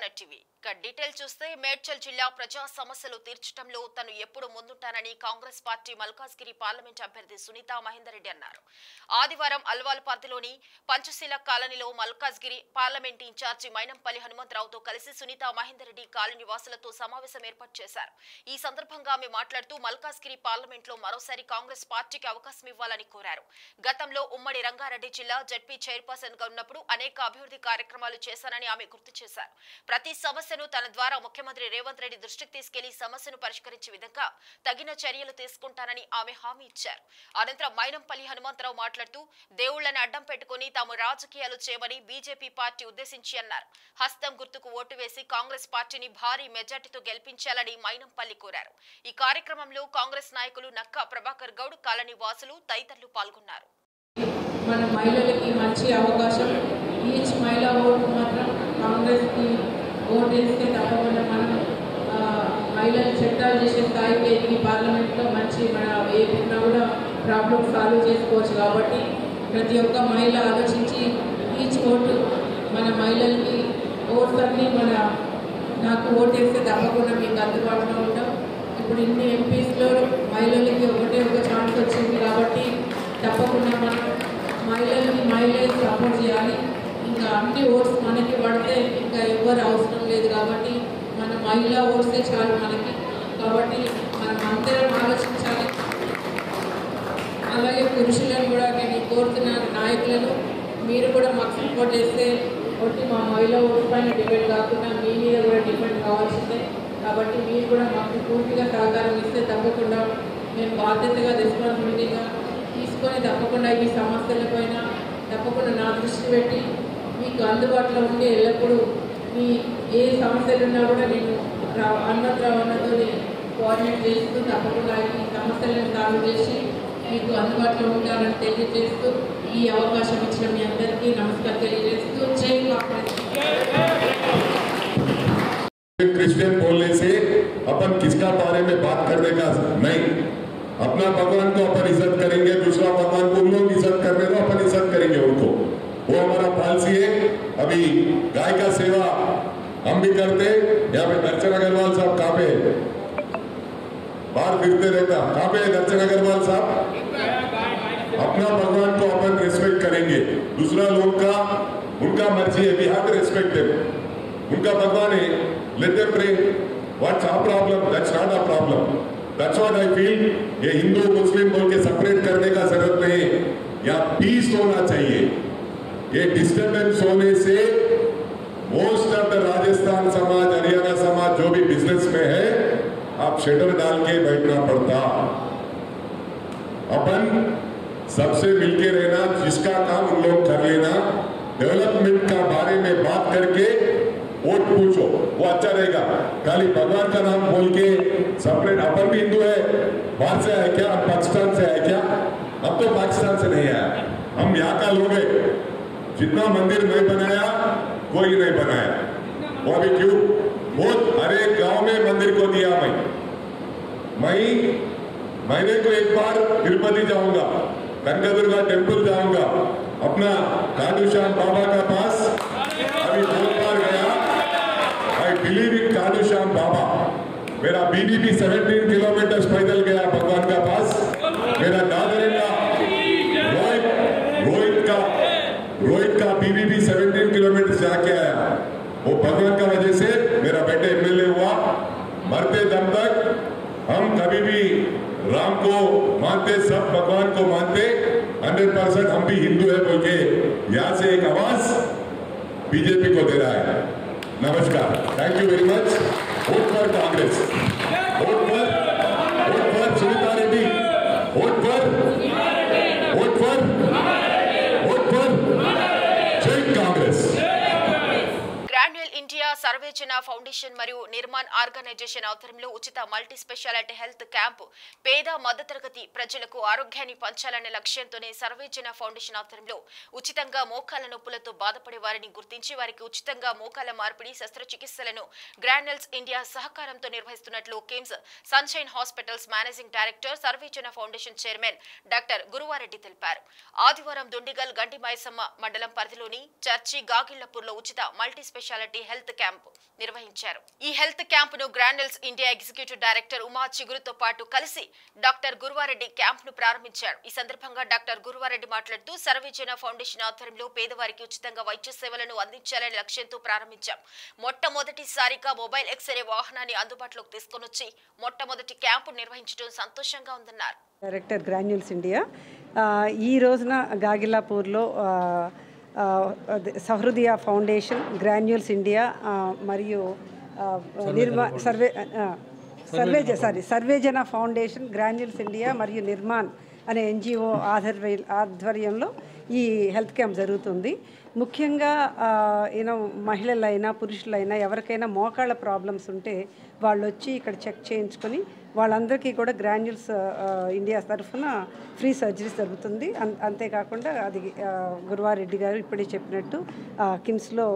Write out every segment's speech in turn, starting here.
Telangana TV detail చూస్తే మేడ్చల్ జిల్లా ప్రజా సమస్యలు తీర్చడంలో తను ఎప్పుడు ముందుంటానని కాంగ్రెస్ పార్టీ మల్కాజ్గిరి పార్లమెంట్ అభ్యర్థి సునీతా మహేందర్ రెడ్డి అన్నారు. ఆదివారం అల్వాల్పర్తిలోని పంచశీల కాలనీలో మల్కాజ్గిరి పార్లమెంట్ ఇన్ఛార్జి మైనంపల్లి హనుమంతరావుతో కలిసి సునీతా మహేందర్ రెడ్డి కాలనీ వాసులతో సమావేశం ఏర్పాటు చేశారు. ఈ సందర్భంగా ఆమె మాట్లాడుతూ మల్కాజ్గిరి పార్లమెంట్ లో మరోసారి కాంగ్రెస్ పార్టీకి అవకాశం ఇవ్వాలని కోరారు. గతంలో ఉమ్మడి రంగారెడ్డి జిల్లా జడ్పీ చైర్పర్సన్ గా ఉన్నప్పుడు అనేక అభివృద్ధి కార్యక్రమాలు చేశారని ఆమె గుర్తు చేశారు. ప్రతి సమస్యను తన ద్వారా ముఖ్యమంత్రి రేవంత్ రెడ్డి దృష్టికి తీసుకెళ్లి సమస్యను పరిష్కరించే విధంగా తగిన చర్యలు తీసుకుంటానని ఆమె హామీ ఇచ్చారు. అనంతరం మైనంపల్లి హనుమంతరావు మాట్లాడుతూ దేవుళ్లను అడ్డం పెట్టుకుని తాము రాజకీయాలు చేయమని బీజేపీ పార్టీ ఉద్దేశించి అన్నారు. హస్తం గుర్తుకు ఓటు వేసి కాంగ్రెస్ పార్టీని భారీ మెజార్టీతో గెలిపించాలని మైనంపల్లి కోరారు. ఈ కార్యక్రమంలో కాంగ్రెస్ నాయకులు నక్కా ప్రభాకర్ గౌడ్, కాలనీ వాసులు తదితరులు పాల్గొన్నారు. మన మహిళలకి మంచి అవకాశం. ఈచ్ మహిళా ఓటు మాత్రం కాంగ్రెస్కి ఓటు వేస్తే తప్పకుండా మనం మహిళలు చట్టాలు చేసే స్థాయికి ఎదిగి పార్లమెంట్లో మంచి మన ఏదైనా కూడా ప్రాబ్లమ్ సాల్వ్ చేసుకోవచ్చు. కాబట్టి ప్రతి ఒక్క మహిళ ఆలోచించి ఈచ్ ఓటు మన మహిళలకి ఓట్స్ అన్ని నాకు ఓటు వేస్తే తప్పకుండా మీకు అందుబాటులో ఉంటాం. ఇప్పుడు ఇన్ని ఎంపీస్లో మహిళలకి ఒకటే ఒక ఛాన్స్ వచ్చింది కాబట్టి తప్పకుండా మనం మహిళలే సపోర్ట్ చేయాలి. ఇంకా అన్ని ఓట్స్ మనకి పడితే ఇంకా ఎవరు అవసరం లేదు కాబట్టి మన మహిళా ఓట్సే చాలు మనకి. కాబట్టి మనం అందరం ఆలోచించాలి. అలాగే పురుషులను కూడా నేను కోరుతున్నాను, నాయకులను మీరు కూడా మాకు సపోర్ట్ చేస్తే ఒకటి మా మహిళా ఓట్స్ పైన డిపెండ్ కాకుండా మీ మీద కూడా డిపెండ్ కావాల్సిందే. కాబట్టి మీరు కూడా మాకు పూర్తిగా సహకారం ఇస్తే తప్పకుండా మేము బాధ్యతగా రెస్పాన్సిబిలిటీగా తీసుకొని తప్పకుండా ఈ సమస్యలపైన తప్పకుండా నా దృష్టి పెట్టి మీకు అందుబాటులో ఉండి ఎల్లప్పుడూ మీ ఏ సమస్యలు ఉన్నా కూడా నేను అన్నతో కోఆర్డినేట్ చేస్తూ తప్పకుండా ఈ సమస్యలను సాల్వ్ చేసి మీకు అందుబాటులో ఉంటానని తెలియజేస్తూ ఈ అవకాశం ఇచ్చిన మీ అందరికీ నమస్కారం తెలియజేస్తూ జై కాంగ్రెస్. क्रिश्चियन बोलने से अपन किसका बारे में बात करने का नहीं, अपना भगवान को अपन इज्जत करेंगे, दूसरा भगवान को उन लोग इज्जत करने दो, अपन इज्जत करेंगे उनको। वो हमारा पॉलिसी है। अभी गाय का सेवा हम भी करते। यहाँ पे दर्शन अग्रवाल साहब कहाँ पे बाहर फिरते रहता, कहाँ पे दर्शन अग्रवाल साहब? अपना भगवान को अपन रिस्पेक्ट करेंगे, दूसरा लोग का उनका मर्जी है, we have to respect them. उनका भगवान है, let them pray. What's our problem? That's not our problem. That's what I feel. ये हिंदू मुस्लिम बोल के सेपरेट करने का जरूरत नहीं। यहाँ पीस होना चाहिए। ये डिस्टर्बेंस होने से मोस्ट ऑफ द राजस्थान समाज, हरियाणा समाज जो भी बिजनेस में है, आप शेटर डाल के बैठना पड़ता। अपन सबसे मिलके रहना, जिसका काम उन लोग कर लेना, डेवलपमेंट का बारे में बात करके वोट पूछो, वो अच्छा रहेगा। खाली भगवान का नाम बोल के सेपरेट, अपन भी हिंदू है, बाहर से आए क्या, पाकिस्तान से आए क्या? अब तो पाकिस्तान से नहीं आया, हम यहाँ का लोग है। जितना मंदिर नहीं बनाया कोई नहीं बनाया, वो अभी क्यों बहुत हर एक गांव में मंदिर को दिया। महीने को एक बार तिरुपति जाऊंगा, कनकदुर्गा टेम्पल जाऊंगा, अपना खाटू श्याम बाबा का पास अभी 2 बार गया। I believe in Khatu Shyam बाबा। मेरा बीडीपी 17 किलोमीटर पैदल गया भगवान का पास। मेरा दादरेला रोहित का बीबीपी 17 किलोमीटर जाके आया। वो भगवान का वजह से मेरा बेटे एमएलए हुआ। मरते दम तक हम कभी भी राम को मानते, सब भगवान को मानते। 100% हम भी हिंदू है बोल के यहाँ से एक आवाज बीजेपी को दे रहा है। नमस्कार, thank you very much. Vote for Congress, vote for Sunita Reddy, vote for जय कांग्रेस। ఇండియా సర్వేజన ఫౌండేషన్ మరియు నిర్మాణ్ ఆర్గనైజేషన్ ఆధ్వర్యంలో ఉచిత మల్టీ స్పెషాలిటీ హెల్త్ క్యాంప్ పేద మధ్యతరగతి ప్రజలకు ఆరోగ్యాన్ని పంచాలనే లక్ష్యంతోనే సర్వేజన ఫౌండేషన్ ఆధ్వర్యంలో ఉచితంగా మోకాల నొప్పులతో బాధపడే వారిని గుర్తించి వారికి ఉచితంగా మోకాల మార్పిడి శస్త్రచికిత్సలను గ్రాన్యూల్స్ ఇండియా సహకారంతో నిర్వహిస్తున్నట్లు KIMS sunshine hospitals managing director సర్వేజన ఫౌండేషన్ చైర్మన్ డాక్టర్ గురువారెడ్డి తెలిపారు. ఆదివారం దుండిగల్ గండిమైసమ్మ మండలం పరిధిలోని చర్చి గాగిళ్లపూర్లో ఉచిత మల్టీ స్పెషాలిటీ హెల్త్ క్యాంప్ నిర్వహించారు. ఈ హెల్త్ క్యాంప్ ను Granules India executive director Uma చిగురుతో పాటు కలిసి డాక్టర్ గురువారెడ్డి క్యాంప్ ను ప్రారంభించారు. ఈ సందర్భంగా డాక్టర్ గురువారెడ్డి మాట్లాడుతూ సర్వేజన ఫౌండేషన్ ఆధ్వర్యంలో పేదవారికి ఉచితంగా వైద్య సేవలను అందించాలనే లక్ష్యంతో ప్రారంభించాం. మొట్టమొదటిసారిగా మొబైల్ ఎక్స్రే వాహనాన్ని అందుబాటులోకి తీసుకొనొచ్చి మొట్టమొదటి క్యాంపు నిర్వహించడం సంతోషంగా ఉందన్నారు. డైరెక్టర్ గ్రాన్యూల్స్ ఇండియా ఈ రోజున గాగిలాపూర్లో సహృదయ ఫౌండేషన్, గ్రాన్యూల్స్ ఇండియా మరియు సర్వేజన ఫౌండేషన్, గ్రాన్యూల్స్ ఇండియా మరియు నిర్మాణ్ అనే ఎన్జిఓ ఆధ్వర్యంలో ఈ హెల్త్ క్యాంప్ జరుగుతుంది. ముఖ్యంగా మహిళలైనా పురుషులైనా ఎవరికైనా మోకాళ్ళ ప్రాబ్లమ్స్ ఉంటే వాళ్ళు వచ్చి ఇక్కడ చెక్ చేయించుకొని వాళ్ళందరికీ కూడా గ్రాన్యూల్స్ ఇండియా తరఫున ఫ్రీ సర్జరీస్ జరుగుతుంది. అంతేకాకుండా అది గురువారెడ్డి గారు ఇప్పుడే చెప్పినట్టు కిమ్స్లో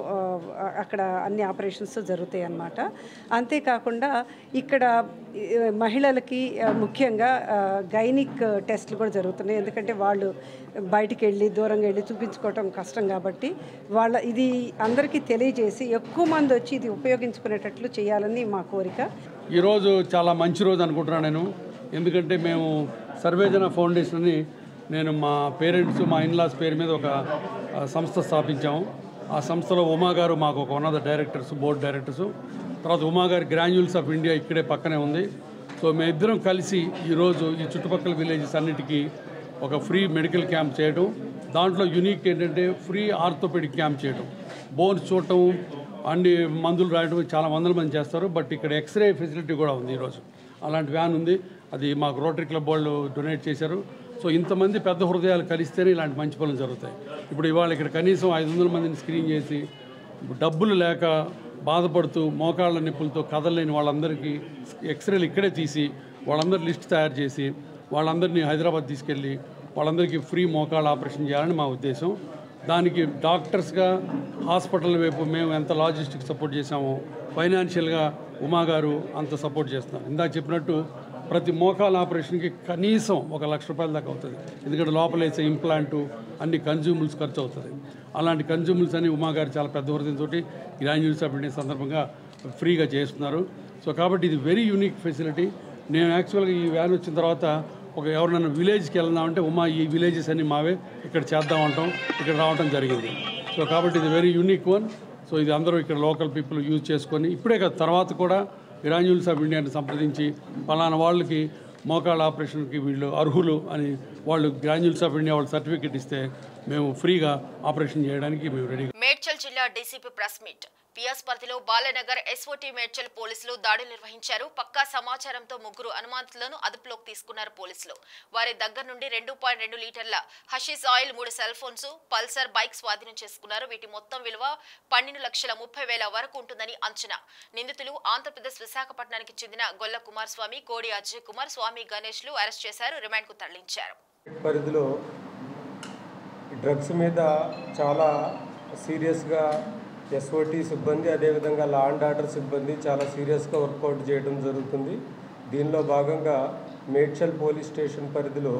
అక్కడ అన్ని ఆపరేషన్స్ జరుగుతాయి అన్నమాట. అంతేకాకుండా ఇక్కడ మహిళలకి ముఖ్యంగా గైనిక్ టెస్ట్లు కూడా జరుగుతున్నాయి. ఎందుకంటే వాళ్ళు బయటికి వెళ్ళి దూరంగా వెళ్ళి చూపించుకోవటం కష్టం కాబట్టి ఇది అందరికీ తెలియజేసి ఎక్కువ మంది వచ్చి ఇది ఉపయోగించుకునేటట్లు చేయాలని మా కోరిక. ఈరోజు చాలా మంచి రోజు అనుకుంటున్నాను నేను. ఎందుకంటే మేము సర్వేజన ఫౌండేషన్ని నేను మా పేరెంట్స్ మా ఇన్లాస్ పేరు మీద ఒక సంస్థ స్థాపించాము. ఆ సంస్థలో ఉమా గారు మాకు ఒక one of the directors, board directors. తర్వాత ఉమా గారి గ్రాన్యూల్స్ ఆఫ్ ఇండియా ఇక్కడే పక్కనే ఉంది. సో మేమిద్దరం కలిసి ఈరోజు ఈ చుట్టుపక్కల విలేజెస్ అన్నిటికీ ఒక ఫ్రీ మెడికల్ క్యాంప్ చేయడం. దాంట్లో యూనిక్ ఏంటంటే ఫ్రీ ఆర్థోపెడిక్ క్యాంప్ చేయడం. బోన్స్ చూడటం, అన్ని మందులు రాయడం చాలా వందల మంది చేస్తారు. బట్ ఇక్కడ ఎక్స్రే ఫెసిలిటీ కూడా ఉంది. ఈరోజు అలాంటి వ్యాన్ ఉంది. అది మాకు రోటరీ క్లబ్ వాళ్ళు డొనేట్ చేశారు. సో ఇంతమంది పెద్ద హృదయాలు కలిస్తేనే ఇలాంటి మంచి పనులు జరుగుతాయి. ఇప్పుడు ఇవాళ ఇక్కడ కనీసం 500 మందిని స్క్రీన్ చేసి డబ్బులు లేక బాధపడుతూ మోకాళ్ళ నొప్పులతో కదలలేని వాళ్ళందరికీ ఎక్స్రేలు ఇక్కడే తీసి వాళ్ళందరి లిస్ట్ తయారు చేసి వాళ్ళందరినీ హైదరాబాద్ తీసుకెళ్ళి వాళ్ళందరికీ ఫ్రీ మోకాళ్ళ ఆపరేషన్ చేయాలని మా ఉద్దేశం. దానికి డాక్టర్స్గా హాస్పిటల్ వైపు మేము ఎంత లాజిస్టిక్ సపోర్ట్ చేసామో ఫైనాన్షియల్గా ఉమా గారు అంత సపోర్ట్ చేస్తున్నారు. ఇందాక చెప్పినట్టు ప్రతి మోకాళ్ళ ఆపరేషన్కి కనీసం 1 లక్ష రూపాయల దాకా అవుతుంది. ఎందుకంటే లోపల వేసే ఇంప్లాంటు అన్ని కన్జ్యూమబుల్స్ ఖర్చు అవుతుంది. అలాంటి కన్జ్యూమబుల్స్ అని ఉమా గారు చాలా పెద్ద హృదయంతో గ్రాన్యూల్స్ ఆఫ్ ఇండియా సందర్భంగా ఫ్రీగా చేస్తున్నారు. సో కాబట్టి ఇది వెరీ యూనిక్ ఫెసిలిటీ. నేను యాక్చువల్గా ఈ వ్యాన్ వచ్చిన తర్వాత ఎవరినైనా విలేజ్కి వెళ్దామంటే ఉమా ఈ విలేజెస్ అన్ని మావే, ఇక్కడ చేద్దామంటాం, ఇక్కడ రావటం జరిగింది. సో కాబట్టి ఇది వెరీ యూనిక్ వన్. సో ఇది అందరూ ఇక్కడ లోకల్ పీపుల్ యూజ్ చేసుకొని ఇప్పుడే కదా తర్వాత కూడా గ్రాన్యూల్స్ ఆఫ్ ఇండియాని సంప్రదించి పలానా వాళ్ళకి మోకాళ్ళ ఆపరేషన్కి వీళ్ళు అర్హులు అని వాళ్ళు గ్రాన్యూల్స్ ఆఫ్ ఇండియా వాళ్ళు సర్టిఫికేట్ ఇస్తే మేము ఫ్రీగా ఆపరేషన్ చేయడానికి మేము రెడీ. మేడ్చల్ జిల్లా డీసీపీ ప్రెస్ మీట్. పిఎస్ పరిధిలో బాలనగర్ ఎస్ఓటీ మేడ్చల్ పోలీసులు దాడులు నిర్వహించారు. పక్కా సమాచారంతో 3 అనుమానితులను అదుపులోకి తీసుకున్నారు పోలీసులు. వారి దగ్గర నుండి 2.2 లీటర్ల hashish oil, 3 cell phones, Pulsar bike స్వాధీనం చేసుకున్నారు. వీటి మొత్తం విలువ 12,30,000 వరకు ఉంటుందని అంచనా. నిందితులు ఆంధ్రప్రదేశ్ విశాఖపట్నానికి చెందిన గొల్ల కుమారస్వామి, కోడి అజయ్ కుమార్, స్వామి గణేష్లు అరెస్ట్ చేశారు. రిమాండ్ కు తరలించారు. పరిధిలో డ్రగ్స్ మీద చాలా సీరియస్గా ఎస్ఓటీ సిబ్బంది అదేవిధంగా లా అండ్ ఆర్డర్ సిబ్బంది చాలా సీరియస్గా వర్కౌట్ చేయడం జరుగుతుంది. దీనిలో భాగంగా మేడ్చల్ పోలీస్ స్టేషన్ పరిధిలో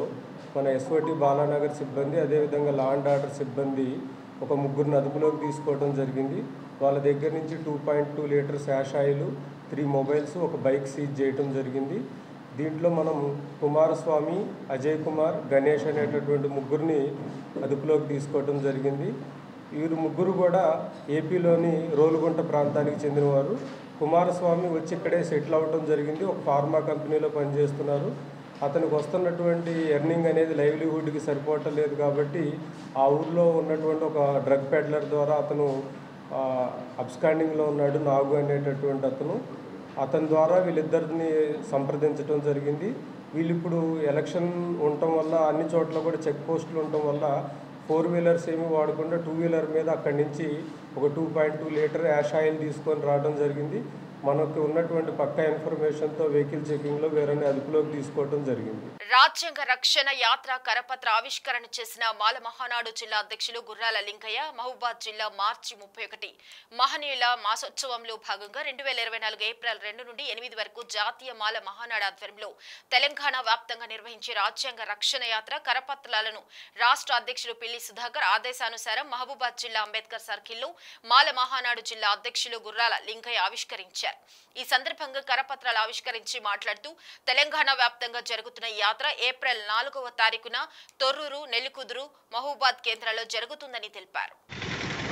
మన ఎస్ఓటీ బాలానగర్ సిబ్బంది అదేవిధంగా లా అండ్ ఆర్డర్ సిబ్బంది ఒక 3 అదుపులోకి తీసుకోవడం జరిగింది. వాళ్ళ దగ్గర నుంచి 2.2 లీటర్స్ యాష్ ఆయిల్, 3 మొబైల్స్, ఒక బైక్ సీజ్ చేయడం జరిగింది. దీంట్లో మనం కుమారస్వామి, అజయ్ కుమార్, గణేష్ అనేటటువంటి 3 అదుపులోకి తీసుకోవడం జరిగింది. వీరు 3 కూడా ఏపీలోని రోలుగుంట ప్రాంతానికి చెందినవారు. కుమారస్వామి వచ్చి ఇక్కడే సెటిల్ అవ్వడం జరిగింది. ఒక ఫార్మా కంపెనీలో పనిచేస్తున్నారు. అతనికి వస్తున్నటువంటి ఎర్నింగ్ అనేది లైవ్లీహుడ్కి సరిపోవటం లేదు కాబట్టి ఆ ఊర్లో ఉన్నటువంటి ఒక డ్రగ్ పెడ్లర్ ద్వారా అతను అబ్స్కాండింగ్లో ఉన్నాడు. నాగు అనేటటువంటి అతని ద్వారా వీళ్ళిద్దరిని సంప్రదించడం జరిగింది. వీళ్ళు ఇప్పుడు ఎలక్షన్ ఉండటం వల్ల అన్ని చోట్ల కూడా చెక్ పోస్టులు ఉండటం వల్ల 4 వీలర్స్ ఏమీ వాడకుండా 2 వీలర్ మీద అక్కడి నుంచి ఒక 2.2 లీటర్ యాష్ ఆయిల్ తీసుకొని రావడం జరిగింది. మనకు ఉన్నటువంటి పక్కా ఇన్ఫర్మేషన్తో వెహికల్ చెకింగ్లో వేరే అదుపులోకి తీసుకోవడం జరిగింది. రాజ్యాంగ రక్షణ యాత్ర కరపత్ర ఆవిష్కరణ చేసిన మాల మహానాడు జిల్లా అధ్యక్షులు గుర్రాల లింగయ్య మహబూబాద్ జిల్లా మార్చి 31 మహనీయుల మాసోత్సవంలో భాగంగా 2024 ఏప్రిల్ 2 నుండి 8 వరకు జాతీయ మాల మహానాడు ఆధ్వర్యంలో తెలంగాణ వ్యాప్తంగా నిర్వహించే రాజ్యాంగ రక్షణ యాత్ర కరపత్రాలను రాష్ట్ర అధ్యక్షులు పిల్లి సుధాకర్ ఆదేశానుసారం మహబూబాద్ జిల్లా అంబేద్కర్ సర్కిల్లో మాల మహానాడు జిల్లా అధ్యక్షులు గుర్రాల లింగయ్య ఆవిష్కరించారు. ఈ సందర్భంగా కరపత్రాలు ఆవిష్కరించి మాట్లాడుతూ తెలంగాణ వ్యాప్తంగా జరుగుతున్న యాత్ర ఏప్రిల్ 4వ తారీఖున తొర్రూరు, నెల్లికుదురు, మహబూబాద్ కేంద్రాల్లో జరుగుతుందని తెలిపారు.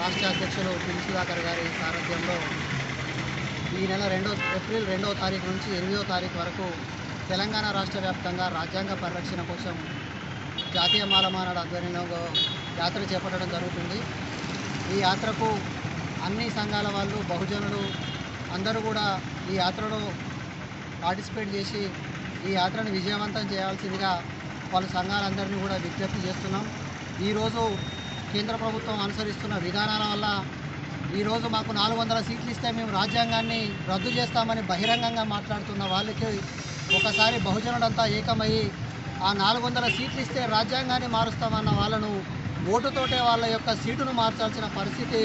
రాష్ట్ర అధ్యక్షులు పిల్లి సుధాకర్ గారి సారథ్యంలో ఈ నెల ఏప్రిల్ 2వ తారీఖు నుంచి 8వ తారీఖు వరకు తెలంగాణ రాష్ట్ర వ్యాప్తంగా రాజ్యాంగ పరిరక్షణ కోసం జాతీయ మాల మహానాడు ఆధ్వర్యంలో యాత్ర చేపట్టడం జరుగుతుంది. ఈ యాత్రకు అన్ని సంఘాల వాళ్ళు, బహుజనులు అందరూ కూడా ఈ యాత్రలో పార్టిసిపేట్ చేసి ఈ యాత్రను విజయవంతం చేయాల్సిందిగా పలు సంఘాలందరినీ కూడా విజ్ఞప్తి చేస్తున్నాం. ఈరోజు కేంద్ర ప్రభుత్వం అనుసరిస్తున్న విధానాల వల్ల ఈరోజు మాకు 400 సీట్లు ఇస్తే మేము రాజ్యాంగాన్ని రద్దు చేస్తామని బహిరంగంగా మాట్లాడుతున్న వాళ్ళకి ఒకసారి బహుజనులంతా ఏకమయ్యి ఆ 400 సీట్లు ఇస్తే రాజ్యాంగాన్ని మారుస్తామన్న వాళ్ళను ఓటుతోటే వాళ్ళ యొక్క సీటును మార్చాల్సిన పరిస్థితి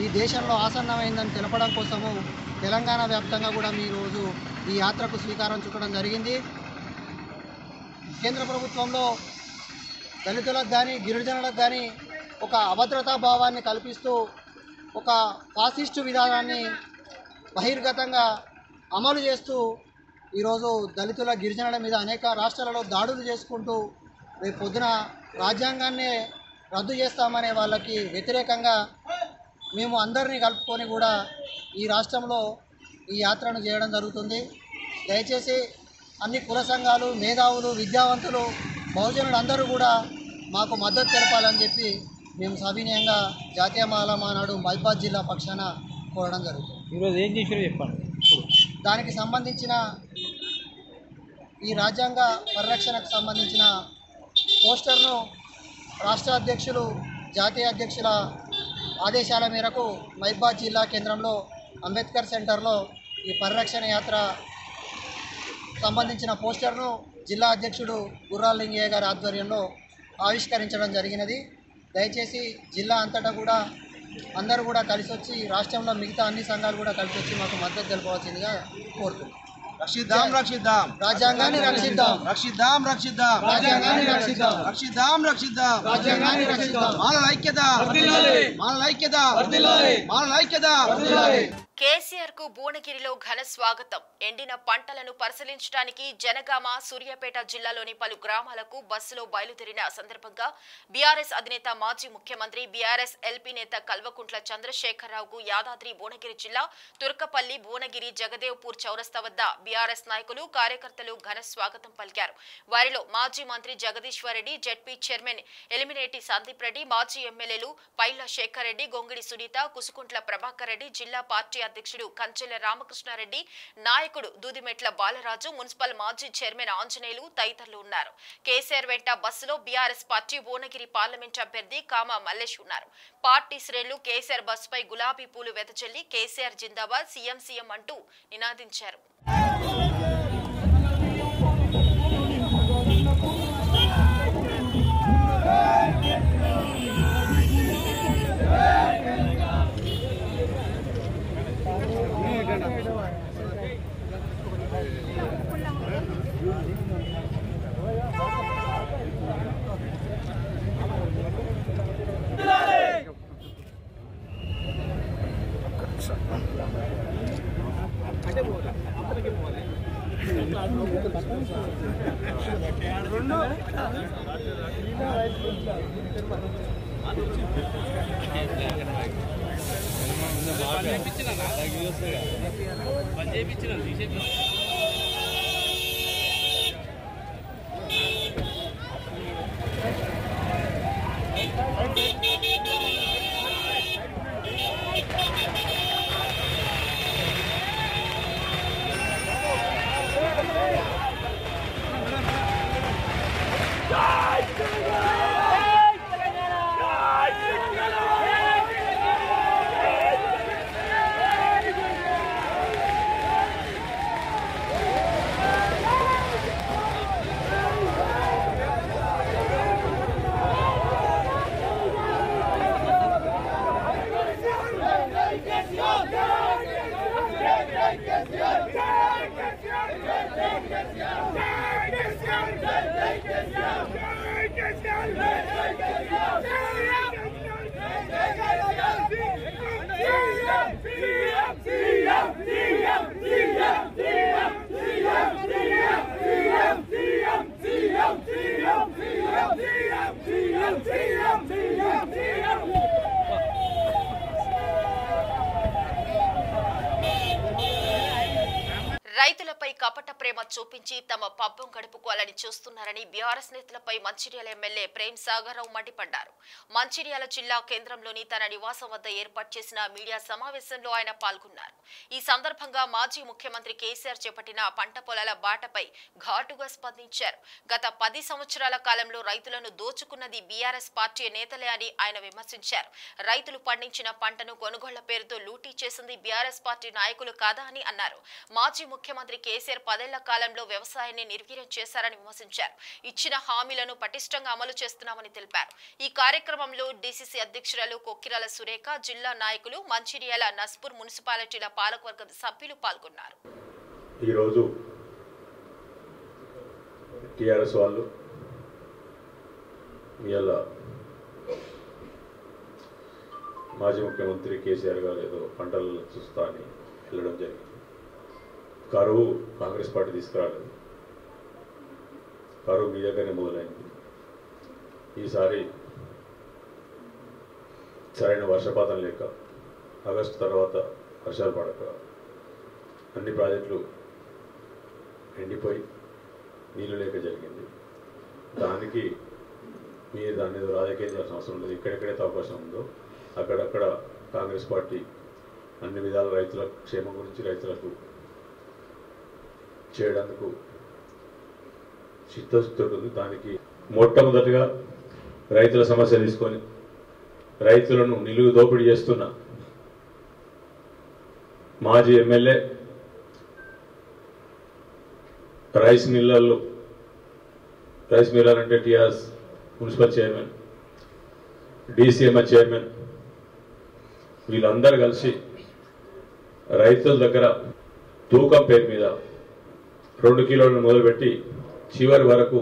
ఈ దేశంలో ఆసన్నమైందని తెలపడం కోసము తెలంగాణ వ్యాప్తంగా కూడా ఈరోజు ఈ యాత్రకు శ్రీకారం చుట్టడం జరిగింది. కేంద్ర ప్రభుత్వంలో దళితులకు కానీ గిరిజనులకు కానీ ఒక అభద్రతా భావాన్ని కల్పిస్తూ ఒక ఫాసిస్టు విధానాన్ని బహిర్గతంగా అమలు చేస్తూ ఈరోజు దళితుల గిరిజనుల మీద అనేక రాష్ట్రాలలో దాడులు చేసుకుంటూ రేపు పొద్దున రాజ్యాంగాన్నే రద్దు చేస్తామనే వాళ్ళకి వ్యతిరేకంగా మేము అందరినీ కలుపుకొని కూడా ఈ రాష్ట్రంలో ఈ యాత్రను చేయడం జరుగుతుంది. దయచేసి అన్ని కుల సంఘాలు, మేధావులు, విద్యావంతులు, బహుజనులు అందరూ కూడా మాకు మద్దతు తెలపాలని చెప్పి మేము సవినయంగా జాతీయ మాల మహానాడు మహబూబాద్ జిల్లా పక్షాన కోరడం జరుగుతుంది. ఈరోజు ఏం చేశారో చెప్పండి. దానికి సంబంధించిన ఈ రాజ్యాంగ పరిరక్షణకు సంబంధించిన పోస్టర్ను రాష్ట్ర అధ్యక్షులు, జాతీయ అధ్యక్షుల ఆదేశాల మేరకు మహబూబాద్ జిల్లా కేంద్రంలో అంబేద్కర్ సెంటర్లో ఈ పరిరక్షణ యాత్ర సంబంధించిన పోస్టర్ను జిల్లా అధ్యక్షుడు గుర్రాల లింగయ్య గారి ఆధ్వర్యంలో ఆవిష్కరించడం జరిగినది. దయచేసి జిల్లా అంతటా కూడా అందరూ కూడా కలిసి వచ్చి రాష్ట్రంలో మిగతా అన్ని సంఘాలు కూడా కలిసి వచ్చి మాకు మద్దతు తెలపవలసిందిగా కోరుతున్నాం. రక్షిద్దాం రక్షిద్దాం రాజ్యాంగాన్ని రక్షిద్దాం, రక్షిద్దాం రక్షిద్దాం రాజ్యాంగాన్ని రక్షిద్దాం, రక్షిద్దాం రక్షిద్దాం రాజ్యాంగాన్ని రక్షిద్దాం. మాల ఐక్యత, మాల ఐక్యత, మాల ఐక్యత. కేసీఆర్ కు భువనగిరిలో ఘన స్వాగతం. ఎండిన పంటలను పరిశీలించడానికి జనగామ, సూర్యాపేట జిల్లాలోని పలు గ్రామాలకు బస్సులో బయలుదేరిన సందర్భంగా బీఆర్ఎస్ అధినేత, మాజీ ముఖ్యమంత్రి, బీఆర్ఎస్ ఎల్పీ నేత కల్వకుంట్ల చంద్రశేఖరరావుకు యాదాద్రి భువనగిరి జిల్లా తుర్కపల్లి, భువనగిరి, జగదేవ్పూర్ చౌరస్తా వద్ద బీఆర్ఎస్ నాయకులు, కార్యకర్తలు ఘన స్వాగతం పలికారు. వారిలో మాజీ మంత్రి జగదీశ్వరరెడ్డి, జెడ్పీ చైర్మన్ ఎలిమినేటి సందీప్ రెడ్డి, మాజీ ఎమ్మెల్యేలు పైల శేఖర్ రెడ్డి, గొంగిడి సునీత, కుసుకుంట్ల ప్రభాకర్ రెడ్డి, జిల్లా పార్టీ అధ్యక్షుడు కంచెల రామకృష్ణారెడ్డి, నాయకుడు దూదిమెట్ల బాలరాజు, మున్సిపల్ మాజీ చైర్మన్ ఆంజనేయులు తదితరులు ఉన్నారు. కేసీఆర్ వెంట బస్సులో బీఆర్ఎస్ పార్టీ భువనగిరి పార్లమెంట్ అభ్యర్థి కామా మల్లేష్ ఉన్నారు. పార్టీ శ్రేణులు కేసీఆర్ బస్సుపై గులాబీ పూలు వెదజల్లి కేసీఆర్ జిందాబాద్, సీఎం సీఎం అంటూ నినాదించారు. రైతులపై కపట ప్రేమ చూపించి తమ పబ్బం గడుపుకోవాలని చూస్తున్నారని బీఆర్ఎస్ నేతలపై మంచిర్యాల ఎమ్మెల్యే ప్రేమ్ సాగర్రావు మండిపడ్డారు. మంచిర్యాల జిల్లా కేంద్రంలోని తన నివాసం వద్ద ఏర్పాటు చేసిన మీడియా సమావేశంలో ఆయన పాల్గొన్నారు. ఈ సందర్భంగా మాజీ ముఖ్యమంత్రి కేసీఆర్ చేపట్టిన పంట పొలాల బాటపై ఘాటుగా స్పందించారు. గత 10 సంవత్సరాల కాలంలో రైతులను దోచుకున్నది బీఆర్ఎస్ పార్టీ నేతలే అని ఆయన విమర్శించారు. రైతులు పండించిన పంటను కొనుగోళ్ల పేరుతో లూటీ చేసింది బీఆర్ఎస్ పార్టీ నాయకులు కాదా అని అన్నారు. మాజీ ముఖ్యమంత్రి కేసీఆర్ 10 ఏళ్ల కాలంలో వ్యవసాయాన్ని నిర్వీర్యం చేశారని విమర్శించారు. ఇచ్చిన హామీలను పటిష్టంగా అమలు చేస్తున్నామని తెలిపారు. ఈ కార్యక్రమంలో డీసీసీ అధ్యక్షురాలు కొక్కిరాల సురేఖ, జిల్లా నాయకులు, మంచిర్యాల, నస్పూర్ మున్సిపాలిటీల పాలకవర్గ సభ్యులు పాల్గొన్నారు. ఈరోజు టీఆర్ఎస్ వాళ్ళు ఇలా మాజీ ముఖ్యమంత్రి కేసీఆర్ గారు ఏదో పంటలు చూస్తా అని వెళ్ళడం జరిగింది. కరువు కాంగ్రెస్ పార్టీ తీసుకురాలేదు. కరువు మీ దగ్గరనే మొదలైంది. ఈసారి సరైన వర్షపాతం లేక, ఆగస్టు తర్వాత వర్షాలు పడక అన్ని ప్రాజెక్టులు ఎండిపోయి నీళ్లు లేక జరిగింది. దానికి మీరు దాన్ని ఏదో రాజకీయం చేయాల్సిన అవసరం లేదు. ఎక్కడెక్కడైతే అవకాశం ఉందో అక్కడక్కడ కాంగ్రెస్ పార్టీ అన్ని విధాల రైతుల క్షేమం గురించి, రైతులకు చేయడానికి చిత్తశుద్ధి ఉంటుంది. దానికి మొట్టమొదటిగా రైతుల సమస్య తీసుకొని రైతులను నిలువు దోపిడీ చేస్తున్న మాజీ ఎమ్మెల్యే, రైస్ మిల్లర్ అంటే టీఆర్ఎస్ మున్సిపల్ చైర్మన్, డీసీఎంఆర్ చైర్మన్, వీళ్ళందరూ కలిసి రైతుల దగ్గర తూకం పేరు మీద 2 కిలోలను మొదలుపెట్టి చివరి వరకు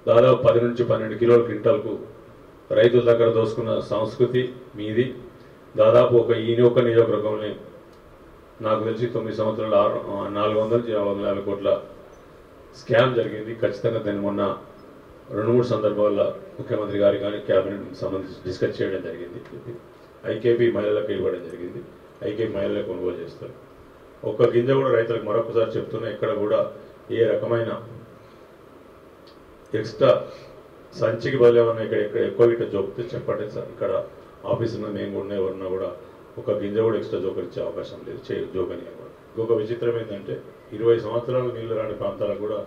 దాదాపు 10 నుంచి 12 కిలోల క్వింటాల్కు రైతుల దగ్గర దోసుకున్న సంస్కృతి మీది. దాదాపు ఒక నియోజకవర్గంలో నాకు తెలిసి 9 సంవత్సరాల 450 కోట్ల స్కామ్ జరిగింది. ఖచ్చితంగా దాన్ని మొన్న 2-3 సందర్భాల్లో ముఖ్యమంత్రి గారి కానీ క్యాబినెట్ సంబంధించి డిస్కస్ చేయడం జరిగింది. ఐకేపీ మహిళలకు ఇవ్వడం జరిగింది. ఐకేపీ మహిళలకు కొనుగోలు చేస్తారు. ఒక్క గింజ కూడా రైతులకు మరొకసారి చెప్తున్నా, ఇక్కడ కూడా ఏ రకమైన ఎక్స్ట్రా సంచికి బదులు ఏమన్నా ఇక్కడ ఎక్కువ గిట్ట జోకితే చెప్పండి సార్. ఇక్కడ ఆఫీసులో నేను కూడా ఎవరున్నా కూడా ఒక గింజ కూడా ఎక్స్ట్రా జోకరిచ్చే అవకాశం లేదు, జోకని. ఇంకొక విచిత్రం ఏంటంటే 20 సంవత్సరాలు నీళ్లు రాని ప్రాంతాలకు కూడా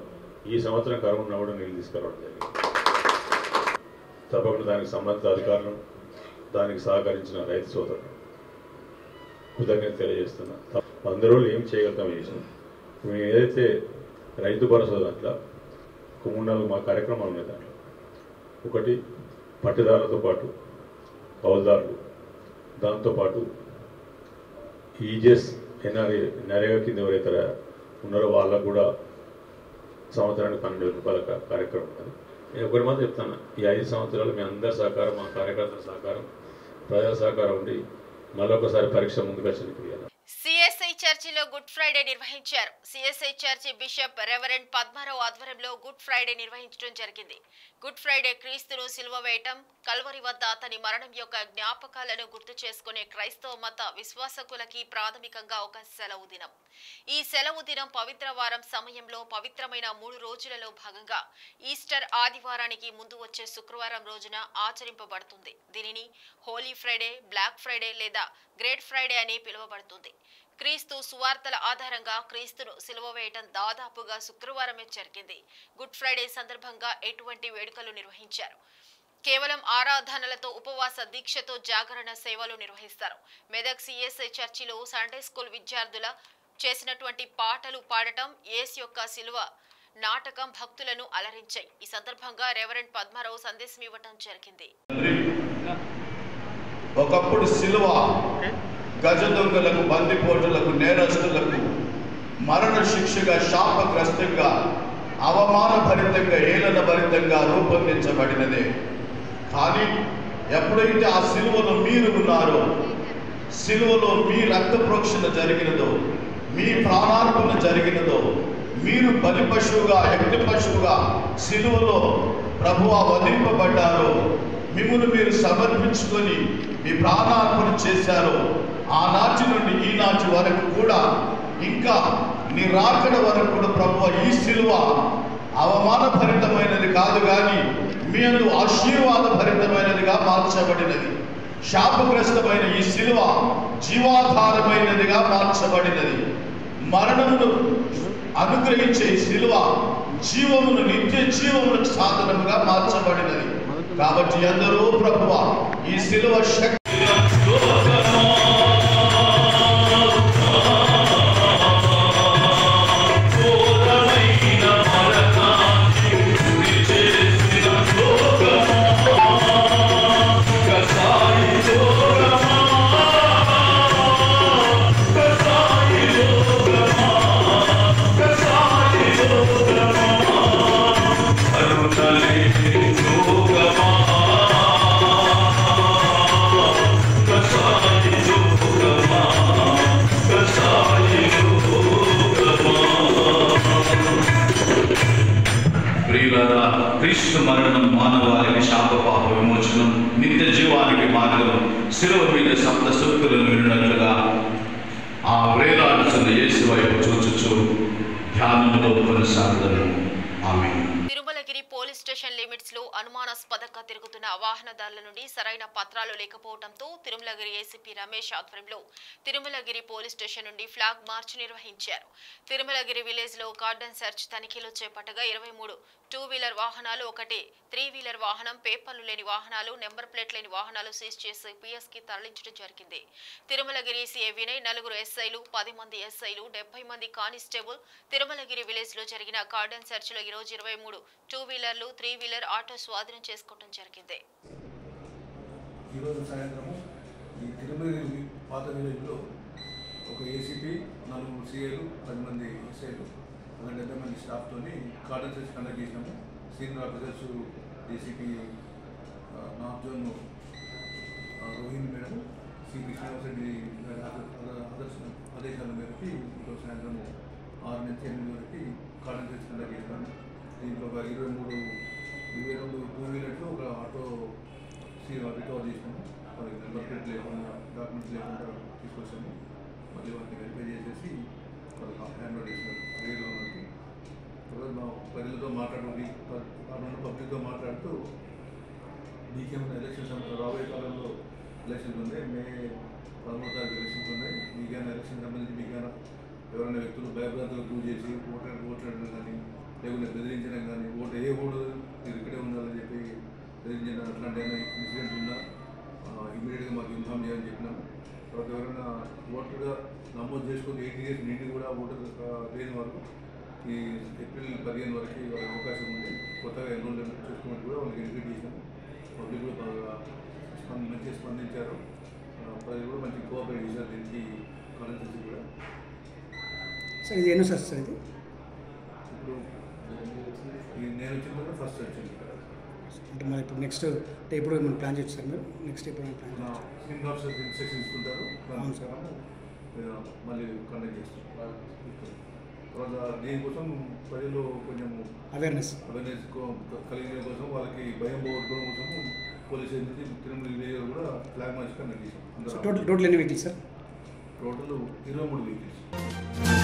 ఈ సంవత్సరం కరువు ఉన్నా కూడా నీళ్లు తీసుకురావడం జరిగింది. తప్పకుండా దానికి సంబంధిత అధికారులు, దానికి సహకరించిన రైతు సోదరులు కృతజ్ఞత తెలియజేస్తున్నా. 100 రోజులు ఏం చేయగలుగుతాం చేసాం. మేము ఏదైతే రైతు భరోసా దాంట్లో 3-4 మా కార్యక్రమాలు ఉన్నాయి. దాంట్లో ఒకటి పట్టుదారులతో పాటు కౌలుదారులు, దాంతోపాటు ఈజెస్ నరేగా కింద ఎవరైతే ఉన్నారో వాళ్ళకు కూడా సంవత్సరానికి 12,000 రూపాయల కార్యక్రమం ఉన్నది. నేను ఒకటి మాత్రం చెప్తాను, ఈ 5 సంవత్సరాలు మీ అందరి సహకారం, మా కార్యకర్తల సహకారం, ప్రజల సహకారం ఉండి మరొకసారి పరీక్ష ముందుకు వచ్చిన సిఎస్ఐ చర్చిలో గుడ్ ఫ్రైడే నిర్వహించారు. CSI church bishop reverend Padmarao ఆధ్వర్యంలో గుడ్ ఫ్రైడే నిర్వహించడం జరిగింది. గుడ్ ఫ్రైడే క్రీస్తును సిలువ వేయటం, కల్వరి వద్ద అతని మరణం యొక్క జ్ఞాపకాలను గుర్తు చేసుకునే క్రైస్తవ మత విశ్వాసకులకి ప్రాథమికంగా ఒక సెలవు దినం. ఈ సెలవు దినం పవిత్ర వారం సమయంలో పవిత్రమైన 3 రోజులలో భాగంగా ఈస్టర్ ఆదివారానికి ముందు వచ్చే శుక్రవారం రోజున ఆచరింపబడుతుంది. దీనిని హోలీ ఫ్రైడే, బ్లాక్ ఫ్రైడే లేదా గ్రేట్ ఫ్రైడే అని పిలువబడుతుంది. క్రీస్తు సువార్తల ఆధారంగా క్రీస్తును సిలువ వేయటం దాదాపుగా శుక్రవారమే జరిగింది. గుడ్ ఫ్రైడే సందర్భంగా ఎటువంటి వేడుకలు నిర్వహించారు. కేవలం ఆరాధనలతో, ఉపవాస దీక్షతో జాగరణ సేవలు నిర్వహిస్తారు. మెదక్ సిఎస్ఐ చర్చిలో సండే స్కూల్ విద్యార్థుల చేసినటువంటి పాటలు పాడటం, యేసు యొక్క సిలువ నాటకం భక్తులను అలరించాయి. ఈ సందర్భంగా రెవరెండ్ పద్మారావు సందేశం ఇవ్వటం జరిగింది. ఒకప్పుడు సిలువ గజ దొంగలకు, బందిపోటులకు, నేరస్తులకు మరణ శిక్షగా, శాపగ్రస్తంగా, అవమానభరితంగా, ఏలనభరితంగా రూపొందించబడినదే. కానీ ఎప్పుడైతే ఆ సిలువలో మీరు ఉన్నారో, సిలువలో మీ రక్త ప్రోక్షణ జరిగినదో, మీ ప్రాణార్పణ జరిగినదో, మీరు బలి పశువుగా, యజ్ఞ పశువుగా సిలువలో ప్రభువా వధింపబడ్డారో, మిమ్మల్ని మీరు సమర్పించుకొని మీ ప్రాణార్పణ చేశారో, ఆనాటి నుండి ఈనాటి వరకు కూడా ఇంకా నీ రాకడ వరకు కూడా ప్రభువా ఈ సిలువ అవమానభరితమైనది కాదు కానీ మీ యందు ఆశీర్వాదభరితమైనదిగా మార్చబడినది. శాపగ్రస్తమైన ఈ సిలువ జీవాధారమైనదిగా మార్చబడినది. మరణమును అనుగ్రహించే ఈ సిలువ జీవమును, నిత్య జీవములకు సాధనముగా మార్చబడినది. కాబట్టి అందరూ ప్రభువా ఈ సిలువ శక్తి క్రీస్తు మరణం మానవాళికి శాప పాప విమోచనం, నిత్య జీవానికి మార్గం. శిలువ మీద సప్త సూక్తులను విన్నట్లుగా ఆ వేలాడుతున్న యేసు వైపు చూచుచు ధ్యానంలో కొనసాగుదను. ఆమేన్. తిరుమలగిరి పోలీస్ స్టేషన్ లిమిట్స్ లో అనుమానాస్పదంగా తిరుగుతున్న వాహనదారుల నుండి సరైన పత్రాలు లేకపోవడంతో తిరుమలగిరి ఏసీపీ రమేష్ ఆధ్వర్యంలో తిరుమలగిరి పోలీస్ స్టేషన్ నుండి ఫ్లాగ్ మార్చ్ నిర్వహించారు. తిరుమలగిరి విలేజ్ లో గార్డెన్ సెర్చ్ తనిఖీలు చేపట్టగా 23 2-వీలర్ వాహనాలు, 1 3-వీలర్ వాహనం, పేపర్లు లేని వాహనాలు, నెంబర్ ప్లేట్ లేని వాహనాలు సీజ్ చేసి పిఎస్ కి తరలించడం జరిగింది. తిరుమలగిరి సిఐ వినయ్, 4 ఎస్ఐలు, 10 మంది ఎస్ఐలు, 70 మంది కానిస్టేబుల్ తిరుమలగిరి విలేజ్ లో జరిగిన గార్డెన్ సెర్చ్ లో ఈరోజు 23 2-వీలర్లు, 3-వీలర్ ఆటో స్వాధీనం చేసుకోవడం జరిగింది. ఈరోజు సాయంత్రం ఈ తిరుమలగిరి పాత విలేజ్లో ఒక ఏసీపీ, 4 సిఐలు, 10 మంది ఎస్ఐలు, 70 మంది స్టాఫ్తో గార్డెన్ సెర్చ్ కండక్ట్ చేసినాము. Senior officers ACP north zone Rohini madam, CP Srinivas Reddy ఆదేశాల మేరకు ఈరోజు సాయంత్రం 6 నుంచి 8 వరకు గార్డెన్ సెర్చ్ కండక్ట్ చేసినాము. దీంట్లో ఒక 22 2-వీలర్స్, ఒక ఆటో రికవర్ చేసినాము. వాళ్ళకి నెంబర్ ప్లేట్ లేకుండా, డాక్యుమెంట్స్ లేకుండా తీసుకొచ్చాము. మళ్ళీ వాటిని వెరిఫై చేసేసి వాళ్ళకి హ్యాండ్ ఓవర్ చేసినారు రేలో వాళ్ళకి. తర్వాత మా ప్రజలతో మాట్లాడుతుంది, పబ్లిక్తో మాట్లాడుతూ మీకేమైనా ఎలక్షన్స్ రాబోయే కాలంలో ఎలక్షన్స్ ఉన్నాయి, మే 13వ తారీఖు ఎలక్షన్స్ ఉన్నాయి, మీకైనా ఎలక్షన్ సంబంధించి మీకైనా ఎవరైనా వ్యక్తులు భయభ్రాంతులు గురి చేసి ఓట్లాడడం కానీ, లేకుంటే బెదిరించడం కానీ, ఏ ఓటు మీరు ఇక్కడే ఉండాలని చెప్పి బెదిరించడం అట్లాంటి ఏమైనా ఇన్సిడెంట్ ఉన్నా ఇమీడియట్గా మాకు ఇన్ఫామ్ చేయాలని చెప్పినాము. తర్వాత ఎవరైనా ఓటర్గా నమోదు చేసుకొని 8 years నిండి కూడా ఓటర్ లేని వరకు ఈ ఏప్రిల్ 15 వరకు వాళ్ళకి అవకాశం ఉంది. కొత్తగా ఎన్రోల్మెంట్ చేసుకోవడానికి కూడా వాళ్ళకి ఎడ్యుకేట్ చేసాము. పబ్లిక్ కూడా బాగా మంచిగా స్పందించారు. ప్రజలు కూడా మంచి కోఆపరేట్ చేశారు దీనికి. కాన్స్టిట్యూన్సీ కూడా సార్ ఇది ఎన్నో సార్ ఇది ఇప్పుడు నేను వచ్చిన కూడా ఫస్ట్ వచ్చింది. అంటే మరి ఇప్పుడు నెక్స్ట్ ఎప్పుడు మనం ప్లాన్ చేయొచ్చు సార్? మీరు నెక్స్ట్ ఎప్పుడు ప్లాన్ సింగ్ ఆఫీసర్ ఇన్స్ట్రక్షన్ ఇస్తుంటారు, అవును సార్, మళ్ళీ కండక్ట్ చేస్తారు. తర్వాత దీనికోసం ప్రజలు కొంచెం అవేర్నెస్ కలిగిన కోసం, వాళ్ళకి భయం పోగొట్టుకోవడం కోసం పోలీస్ ఏజెన్సీ తిరుమల విలేజ్ కూడా ఫ్లాగ్ మార్చ్ కండక్ట్ చేశాం. టోటల్ ఎన్ని వెహికల్స్ సార్? Total 23 vehicles.